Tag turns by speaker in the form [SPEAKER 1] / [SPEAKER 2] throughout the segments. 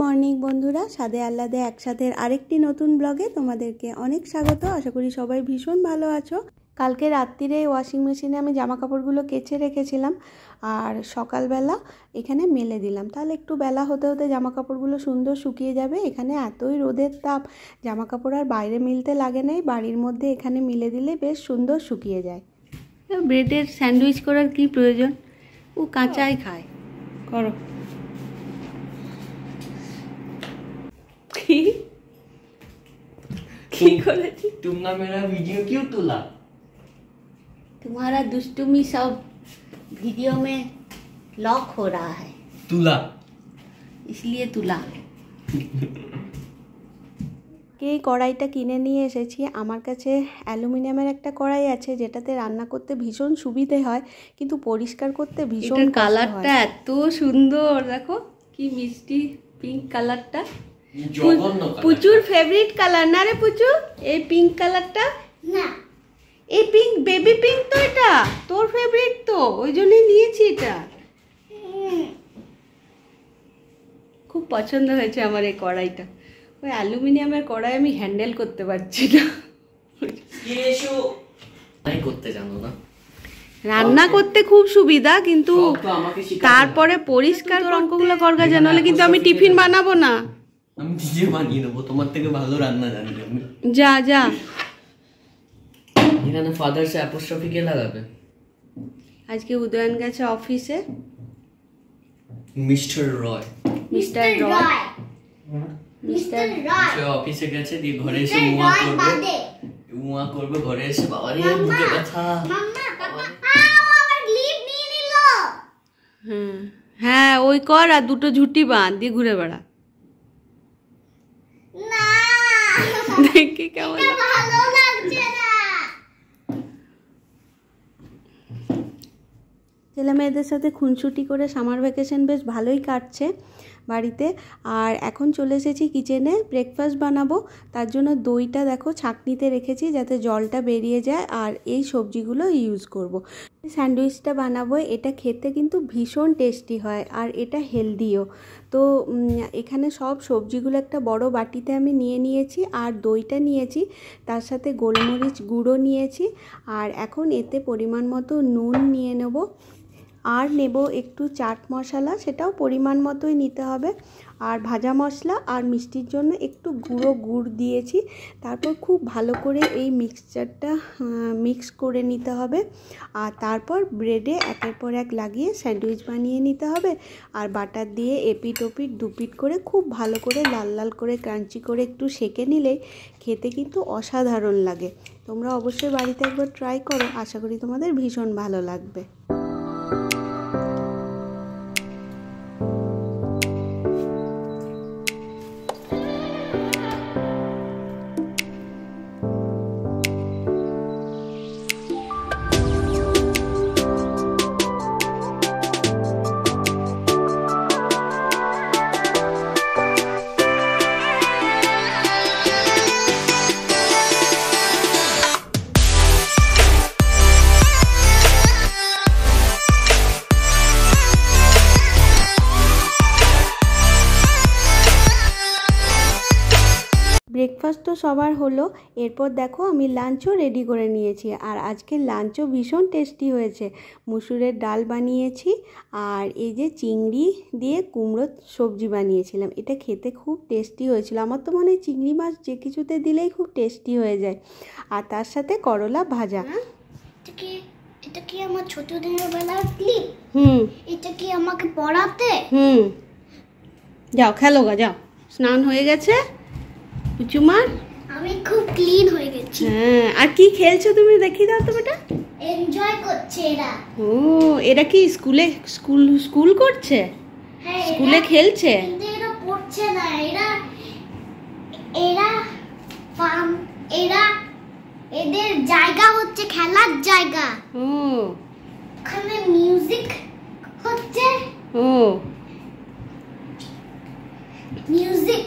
[SPEAKER 1] Morning বন্ধুরা, স্বাদে আহ্লাদে একসাথে আরেকটি নতুন ব্লগে তোমাদেরকে অনেক স্বাগত। আশা করি সবাই ভীষণ ভালো আছো। কালকে রাত্রিরে ওয়াশিং মেশিনে আমি জামা কাপড়গুলো কেচে রেখেছিলাম আর সকালবেলা এখানে মেলে দিলাম। তাহলে একটু বেলা হতে হতে জামা কাপড়গুলো সুন্দর শুকিয়ে যাবে। এখানে এতই রোদের তাপ, জামা কাপড় আর বাইরে মিলতে লাগে নাই, বাড়ির মধ্যে এখানে মিলে দিলে বেশ সুন্দর শুকিয়ে যায়। ব্রেডের স্যান্ডউইচ করার কি প্রয়োজন, ও কাঁচাই খায়। করো।
[SPEAKER 2] तुमने मेरा वीडियो क्यों तुला?
[SPEAKER 1] तुम्हारा दुष्टुमी सब वीडियो में लॉक हो रहा है,
[SPEAKER 2] तुला
[SPEAKER 1] इसलिए तुला। এই কড়াইটা কিনে নিয়ে এসেছি। আমার কাছে অ্যালুমিনিয়ামের একটা কড়াই আছে যেটাতে রান্না করতে ভীষণ সুবিধে হয়, কিন্তু পরিষ্কার করতে ভীষণ কষ্ট হয়। কালারটা এত সুন্দর, দেখো কি মিষ্টি পিঙ্ক কালারটা। পুচুর ফেভারিট কালার না রে পুচু? এই পিঙ্ক কালারটা না, এই পিঙ্ক বেবি পিঙ্ক তো, এটা তোর ফেভারিট তো, ওই জন্যই নিয়েছি এটা। খুব পছন্দ হয়েছে আমার এই কড়াইটা। ওই অ্যালুমিনিয়ামের কড়াই আমি হ্যান্ডেল করতে পারছি না।
[SPEAKER 2] করতে জানো না?
[SPEAKER 1] রান্না করতে খুব সুবিধা, কিন্তু তারপরে পরিষ্কার অঙ্কগুলো করগা জানো, কিন্তু আমি টিফিন বানাবো না,
[SPEAKER 2] আমি নিজে বানিয়ে নেবো। তোমার থেকে ভালো রান্না জানি আমি।
[SPEAKER 1] যা যা।
[SPEAKER 2] এখানে ফাদার সে অ্যাপোস্ট্রফি কে লাগাবে?
[SPEAKER 1] আজকে উদয়ন গেছে অফিসে।
[SPEAKER 2] মিস্টার রয়।
[SPEAKER 1] মিস্টার রয়
[SPEAKER 2] সে অফিসে গেছে, দিয়ে ঘরে এসে মুয়া করবে ঘরে এসে। বাবা রে বুকে ব্যথা।
[SPEAKER 1] হ্যাঁ ওই কর, আর দুটো ঝুটি বাঁধ দিয়ে ঘুরে বেড়া। দেখি কেমন ভালো লাগছে না। ছেলে মেয়েদের সাথে খুনসুটি করে সামার ভ্যাকেশন বেশ ভালোই কাটছে বাড়িতে। আর এখন চলে এসেছি কিচেনে, ব্রেকফাস্ট বানাবো। তার জন্য দইটা দেখো ছাঁকনিতে রেখেছি যাতে জলটা বেরিয়ে যায়, আর এই সবজিগুলো ইউজ করব। স্যান্ডউইচটা বানাবো, এটা খেতে কিন্তু ভীষণ টেস্টি হয় আর এটা হেলদিও। তো এখানে সব সবজিগুলো একটা বড় বাটিতে আমি নিয়ে নিয়েছি, আর দইটা নিয়েছি, তার সাথে গোলমরিচ গুঁড়ো নিয়েছি, আর এখন এতে পরিমাণ মতো নুন নিয়ে নেব, আর নেব একটু চাট মশলা, সেটাও পরিমাণ মতোই নিতে হবে, আর ভাজা মশলা আর মিষ্টির জন্য একটু গুঁড়ো গুড় দিয়েছি। তারপর খুব ভালো করে এই মিক্সচারটা মিক্স করে নিতে হবে, আর তারপর ব্রেডে একের পর এক লাগিয়ে স্যান্ডউইচ বানিয়ে নিতে হবে। আর বাটার দিয়ে এপিট ওপিট দুপিট করে খুব ভালো করে লাল লাল করে ক্রাঞ্চি করে একটু সেঁকে নিলে খেতে কিন্তু অসাধারণ লাগে। তোমরা অবশ্যই বাড়িতে একবার ট্রাই করো, আশা করি তোমাদের ভীষণ ভালো লাগবে। ব্রেকফাস্ট তো সবার হলো, এরপর দেখো আমি লাঞ্চও রেডি করে নিয়েছি। আর আজকে লাঞ্চও ভীষণ টেস্টি হয়েছে। মুসুরের ডাল বানিয়েছি, আর এই যে চিংড়ি দিয়ে কুমড়ো সবজি বানিয়েছিলাম, এটা খেতে খুব টেস্টি হয়েছিল। আমার তো মনে হয় চিংড়ি মাছ যে কিছুতে দিলেই খুব টেস্টি হয়ে যায়। আর তার সাথে করলা ভাজা।
[SPEAKER 3] এটা কি আমার ছোট দিনের বেলার ক্লিপ? এটা কি আমাকে পড়াতে?
[SPEAKER 1] যাও খেলো গা, যাও। স্নান হয়ে গেছে পুচুমার?
[SPEAKER 3] আমি খুব ক্লিন হয়ে গেছি।
[SPEAKER 1] হ্যাঁ, আর কি খেলছো তুমি দেখি দাও তো বেটা।
[SPEAKER 3] এনজয় করছে এরা।
[SPEAKER 1] ও, এরা কি স্কুল করছে?
[SPEAKER 3] হ্যাঁ,
[SPEAKER 1] স্কুলে খেলছে।
[SPEAKER 3] কিন্তু এরা পড়ছে না, এরা এদের জায়গা হচ্ছে খেলার জায়গা।
[SPEAKER 1] ও,
[SPEAKER 3] ওখানে মিউজিক হচ্ছে।
[SPEAKER 1] ও
[SPEAKER 3] মিউজিক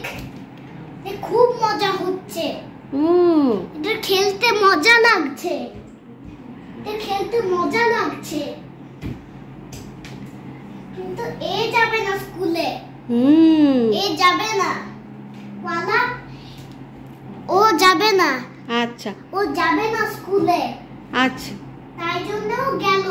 [SPEAKER 3] খুব মজা হচ্ছে। এটা খেলতে মজা লাগছে। কিন্তু এ যাবে না স্কুলে। এ যাবে না ওয়ালা ও যাবে না
[SPEAKER 1] আচ্ছা
[SPEAKER 3] ও যাবে না স্কুলে
[SPEAKER 1] আচ্ছা
[SPEAKER 3] তাই জন্য গেল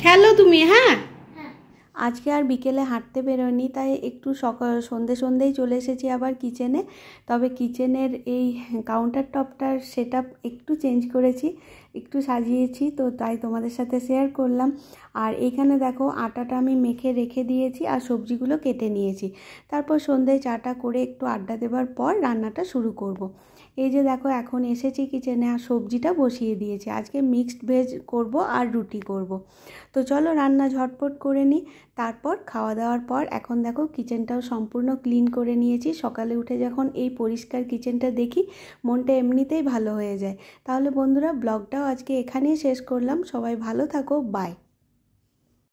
[SPEAKER 1] খেলো তুমি। হ্যাঁ
[SPEAKER 3] হ্যাঁ
[SPEAKER 1] আজকে আর বিকেলে হাঁটতে বেরোয়নি, তাই একটু সকাল সন্ধেই চলে এসেছি আবার কিচেনে। তবে কিচেনের এই কাউন্টার টপটার সেটআপ একটু চেঞ্জ করেছি, একটু সাজিয়েছি, তো তাই তোমাদের সাথে শেয়ার করলাম। আর এইখানে দেখো আটাটা আমি মেখে রেখে দিয়েছি আর সবজিগুলো কেটে নিয়েছি। তারপর সন্ধ্যায় চাটা করে একটু আড্ডা দেওয়ার পর রান্নাটা শুরু করব। এই যে দেখো এখন এসেছি কিচেনে আর সবজিটা বসিয়ে দিয়েছি। আজকে মিক্সড ভেজ করব আর রুটি করব। তো চলো রান্না ঝটপট করে নিই। তারপর খাওয়া দাওয়ার পর এখন দেখো কিচেনটাও সম্পূর্ণ ক্লিন করে নিয়েছি। সকালে উঠে যখন এই পরিষ্কার কিচেনটা দেখি মনটা এমনিতেই ভালো হয়ে যায়। তাহলে বন্ধুরা ব্লগটাও আজকে এখানেই শেষ করলাম। সবাই ভালো থাকো, বাই।